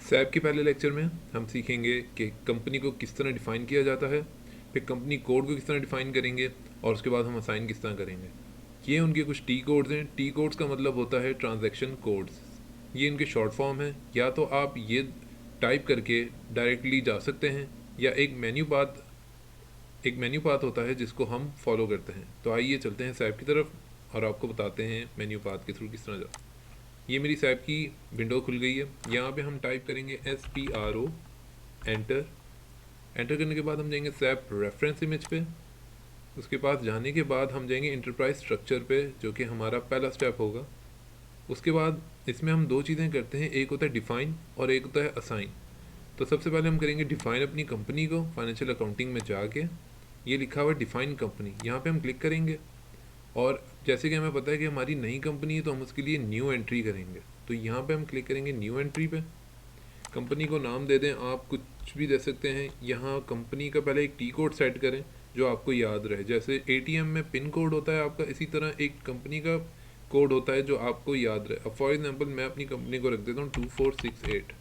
SAP के पहले lecture में हम सीखेंगे कि कंपनी को किस तरह डिफ़ाइन किया जाता है, फिर कंपनी कोड को किस तरह डिफ़ाइन करेंगे और उसके बाद हम असाइन किस तरह करेंगे। ये उनके कुछ टी कोड्स हैं। टी कोड्स का मतलब होता है ट्रांजैक्शन कोड्स। ये इनके शॉर्ट फॉर्म है। या तो आप ये टाइप करके डायरेक्टली जा सकते हैं या एक मेन्यू पाथ होता है जिसको हम फॉलो करते हैं। तो आइए चलते हैं सैप की तरफ और आपको बताते हैं मेन्यू पाथ के थ्रू किस तरह जा। ये मेरी सैप की विंडो खुल गई है। यहाँ पे हम टाइप करेंगे SPRO, एंटर। एंटर करने के बाद हम जाएंगे सैप रेफरेंस इमेज पे। उसके पास जाने के बाद हम जाएंगे इंटरप्राइज स्ट्रक्चर पे, जो कि हमारा पहला स्टेप होगा। उसके बाद इसमें हम दो चीज़ें करते हैं, एक होता है डिफ़ाइन और एक होता है असाइन। तो सबसे पहले हम करेंगे डिफ़ाइन अपनी कंपनी को। फाइनेंशियल अकाउंटिंग में जाके ये लिखा हुआ है डिफ़ाइन कंपनी, यहाँ पे हम क्लिक करेंगे और जैसे कि हमें पता है कि हमारी नई कंपनी है तो हम उसके लिए न्यू एंट्री करेंगे। तो यहाँ पे हम क्लिक करेंगे न्यू एंट्री पे। कंपनी को नाम दे दें, आप कुछ भी दे सकते हैं। यहाँ कंपनी का पहले एक टी कोड सेट करें जो आपको याद रहे। जैसे ATM में पिन कोड होता है आपका, इसी तरह एक कंपनी का कोड होता है जो आपको याद रहे। अब फॉर एग्जांपल मैं अपनी कंपनी को रख देता हूँ 2468,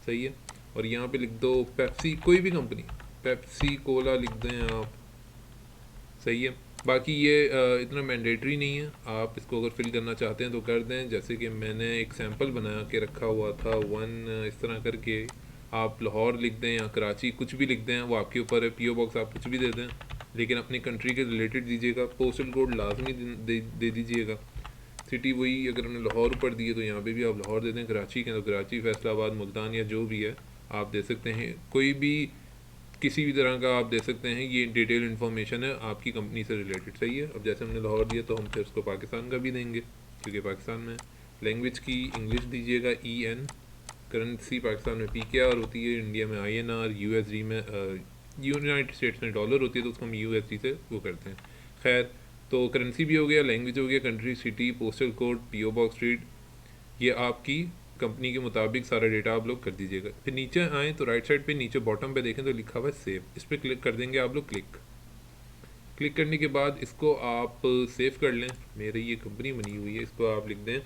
सही है। और यहाँ पे लिख दो पेप्सी, कोई भी कंपनी, पेप्सी कोला लिख दें आप, सही है। बाकी ये इतना मैंडेटरी नहीं है, आप इसको अगर फिल करना चाहते हैं तो कर दें। जैसे कि मैंने एक सैम्पल बना के रखा हुआ था इस तरह करके। आप लाहौर लिख दें या कराची, कुछ भी लिख दें, वो आपके ऊपर है। PO बॉक्स आप कुछ भी दे दें, लेकिन अपनी कंट्री के रिलेटेड दीजिएगा। पोस्टल कोड लाजमी दे दीजिएगा। सिटी वही, अगर हमने लाहौर ऊपर दी है तो यहाँ पे भी आप लाहौर दे दें। कराची के तो कराची, फैसलाबाद, मुल्तान या जो भी है आप दे सकते हैं। कोई भी किसी भी तरह का आप दे सकते हैं। ये डिटेल इन्फॉर्मेशन है आपकी कंपनी से रिलेटेड, सही है। अब जैसे हमने लाहौर दिया तो हम फिर उसको पाकिस्तान का भी देंगे क्योंकि पाकिस्तान में। लैंग्वेज की इंग्लिश दीजिएगा EN। करेंसी पाकिस्तान में PKR होती है, इंडिया में INR, USD में यूनाइटेड स्टेट्स में डॉलर होती है तो उसको हम USD से वो करते हैं। खैर, तो करेंसी भी हो गया, लैंग्वेज हो गया, country, city, postal code, PO box, street, ये आपकी कंपनी के मुताबिक सारा डेटा आप लोग कर दीजिएगा। फिर नीचे आएँ तो राइट साइड पे नीचे बॉटम पे देखें तो लिखा हुआ है सेव, इस पर क्लिक कर देंगे आप लोग। क्लिक करने के बाद इसको आप सेव कर लें। मेरी ये कंपनी बनी हुई है, इसको आप लिख दें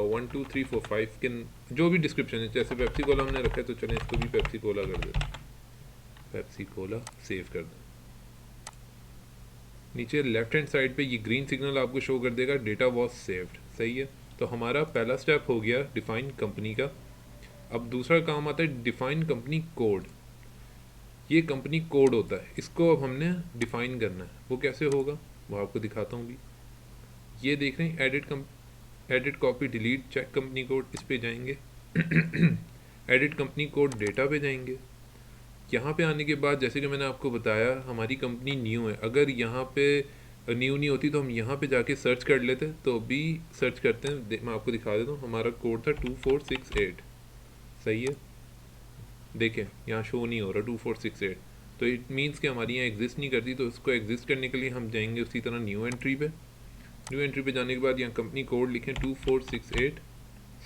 1 2 3 4 5 के जो भी डिस्क्रिप्शन है। जैसे पेप्सी कोला हमने रखा है तो चलें इसको भी पेप्सी कोला कर दें। पेप्सी कोला सेव कर दें। नीचे लेफ्ट हैंड साइड पे ये ग्रीन सिग्नल आपको शो कर देगा डेटा वॉज सेव्ड, सही है। तो हमारा पहला स्टेप हो गया डिफाइन कंपनी का। अब दूसरा काम आता है डिफाइन कंपनी कोड। ये कंपनी कोड होता है, इसको अब हमने डिफाइन करना है। वो कैसे होगा वो आपको दिखाता हूँ भी। ये देख रहे हैं edit copy delete check company code, इस पे जाएंगे। एडिट कंपनी कोड डेटा पे जाएंगे। यहाँ पे आने के बाद जैसे कि मैंने आपको बताया हमारी कंपनी न्यू है। अगर यहाँ पे न्यू नहीं होती तो हम यहाँ पे जाके सर्च कर लेते। तो अभी सर्च करते हैं, मैं आपको दिखा देता हूँ। हमारा कोड था 2468, सही है। देखें यहाँ शो नहीं हो रहा 2468, तो इट मीन्स कि हमारी यहाँ एग्जिस्ट नहीं करती। तो उसको एग्जिस्ट करने के लिए हम जाएंगे उसी तरह न्यू एंट्री पे। न्यू एंट्री पे जाने के बाद यहाँ कंपनी कोड लिखें 2468,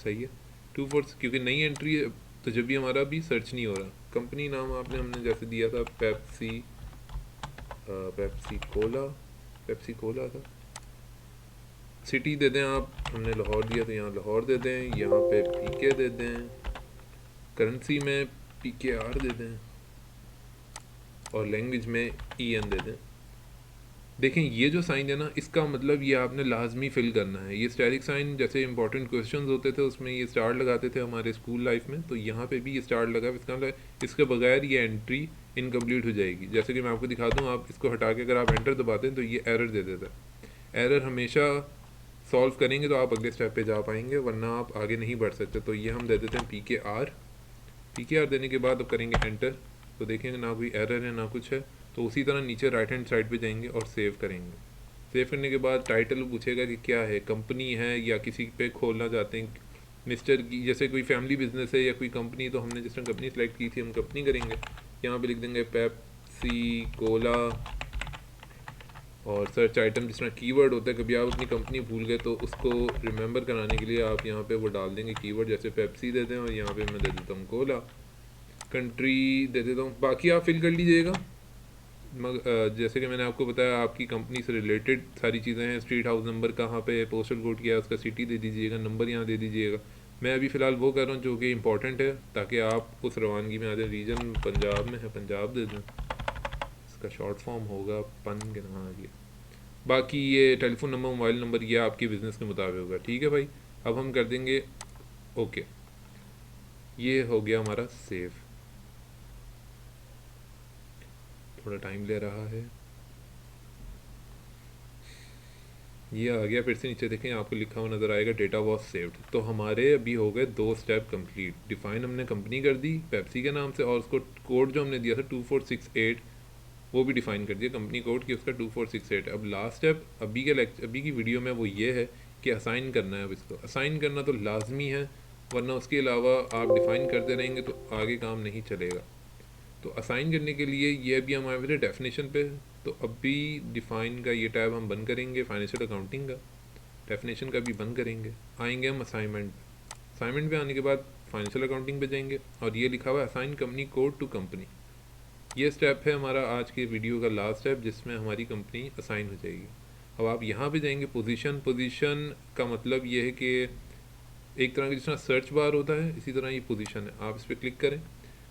सही है। 24, क्योंकि नई एंट्री है तो जब भी हमारा भी सर्च नहीं हो रहा। कंपनी नाम हमने जैसे दिया था पेप्सी कोला था। सिटी दे दें आप, हमने लाहौर दिया तो यहाँ लाहौर दे दें। यहाँ पे PK दे दें, करेंसी में PKR दे दें और लैंग्वेज में EN दे दें। देखें ये जो साइन है ना, इसका मतलब ये आपने लाजमी फिल करना है। ये स्टैटिक साइन जैसे इंपॉर्टेंट क्वेश्चंस होते थे उसमें ये स्टार लगाते थे हमारे स्कूल लाइफ में, तो यहाँ पे भी ये स्टार लगा। इसका मतलब इसके बगैर ये एंट्री इनकम्प्लीट हो जाएगी। जैसे कि मैं आपको दिखा दूँ, आप इसको हटा के अगर आप एंटर दबाते हैं तो ये एरर दे देता है। एरर हमेशा सॉल्व करेंगे तो आप अगले स्टेप पे जा पाएंगे, वरना आप आगे नहीं बढ़ सकते। तो ये हम दे देते हैं PKR देने के बाद अब करेंगे एंटर। तो देखेंगे ना कोई एरर है ना कुछ है। तो उसी तरह नीचे राइट हैंड साइड पे जाएंगे और सेव करेंगे। सेव करने के बाद टाइटल पूछेगा कि क्या है, कंपनी है या किसी पे खोलना चाहते हैं मिस्टर की, जैसे कोई फैमिली बिजनेस है या कोई कंपनी। तो हमने जिस तरह कंपनी सेलेक्ट की थी हम कंपनी करेंगे। यहाँ पे लिख देंगे पेप्सी कोला और सर्च आइटम जिस तरह कीवर्ड होता है। कभी आप अपनी कंपनी भूल गए तो उसको रिमेंबर कराने के लिए आप यहाँ पे वो डाल देंगे कीवर्ड, जैसे पेप्सी दे दें और यहाँ पे मैं दे देता हूँ कोला। कंट्री दे देता हूँ, बाकी आप फिल कर लीजिएगा। जैसे कि मैंने आपको बताया आपकी कंपनी से रिलेटेड सारी चीज़ें हैं। स्ट्रीट हाउस नंबर कहाँ पे है, पोस्टल कोड क्या है उसका, सिटी दे दीजिएगा, नंबर यहाँ दे दीजिएगा। मैं अभी फ़िलहाल वो कर रहा हूँ जो कि इम्पोर्टेंट है, ताकि आप उस रवानगी में आ जाए। रीजन पंजाब में है, पंजाब दे दें, इसका शॉर्ट फॉर्म होगा पन के नाम आ गया। बाकी ये टेलीफोन नंबर, मोबाइल नंबर, ये आपके बिज़नेस के मुताबिक होगा। ठीक है भाई, अब हम कर देंगे ओके। ये हो गया हमारा सेव। थोड़ा टाइम ले रहा है, ये आ गया। फिर से नीचे देखें, आपको लिखा हुआ नज़र आएगा डेटा वॉज सेव्ड। तो हमारे अभी हो गए 2 स्टेप कंप्लीट। डिफाइन हमने कंपनी कर दी पेप्सी के नाम से, और उसको कोड जो हमने दिया था 2468 वो भी डिफाइन कर दिया कंपनी कोड की, उसका 2468। अब लास्ट स्टेप अभी की वीडियो में वो ये है कि असाइन करना है। अब इसको असाइन करना तो लाजमी है, वरना उसके अलावा आप डिफ़ाइन करते रहेंगे तो आगे काम नहीं चलेगा। तो असाइन करने के लिए ये अभी हम आए थे डेफिनेशन पे। तो अभी डिफ़ाइन का ये टैब हम बंद करेंगे, फाइनेंशियल अकाउंटिंग का डेफिनेशन का भी बंद करेंगे। आएंगे हम असाइनमेंट पे। असाइनमेंट पे आने के बाद फाइनेंशियल अकाउंटिंग पे जाएंगे, और ये लिखा हुआ है assign company code to company. ये स्टेप है हमारा आज के वीडियो का लास्ट स्टेप, जिसमें हमारी कंपनी असाइन हो जाएगी। अब आप यहाँ पे जाएंगे पोजीशन। पोजीशन का मतलब ये है कि एक तरह का जिस तरह सर्च बार होता है, इसी तरह ये पोजीशन है। आप इस पर क्लिक करें।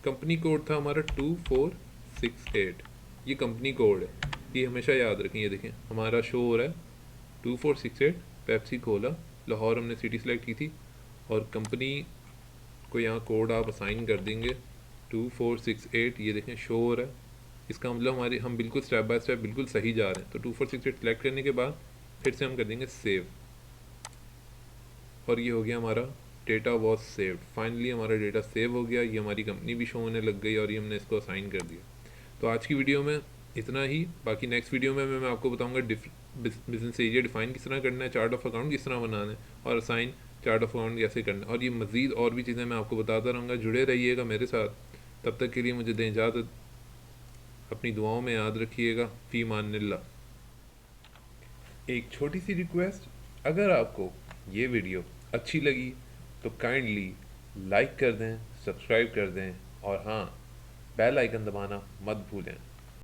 कंपनी कोड था हमारा 2468, ये कंपनी कोड है, ये हमेशा याद रखें। ये देखें हमारा शो हो रहा है 2468 पेप्सी कोला, लाहौर हमने सिटी सेलेक्ट की थी, और कंपनी को यहाँ कोड आप असाइन कर देंगे 2468। ये देखें शो हो रहा है, इसका मतलब हमारे हम बिल्कुल स्टेप बाय स्टेप बिल्कुल सही जा रहे हैं। तो 2468 सेलेक्ट करने के बाद फिर से हम कर देंगे सेव, और ये हो गया हमारा डेटा वॉज सेव्ड। फाइनली हमारा डेटा सेव हो गया, ये हमारी कंपनी भी शो होने लग गई, और ये हमने इसको असाइन कर दिया। तो आज की वीडियो में इतना ही। बाकी नेक्स्ट वीडियो में मैं आपको बताऊंगा बिजनेस एरिया डिफाइन किस तरह करना है, चार्ट ऑफ अकाउंट किस तरह बनाना है, और असाइन चार्ट ऑफ अकाउंट कैसे करना है, और ये मज़ीद और भी चीज़ें मैं आपको बताता रहूँगा। जुड़े रहिएगा मेरे साथ। तब तक के लिए मुझे दें इजाज़त। अपनी दुआओं में याद रखिएगा। फ़ी मानिल्लाह। एक छोटी सी रिक्वेस्ट, अगर आपको ये वीडियो अच्छी लगी तो काइंडली लाइक कर दें, सब्सक्राइब कर दें, और हाँ, बेल आइकन दबाना मत भूलें।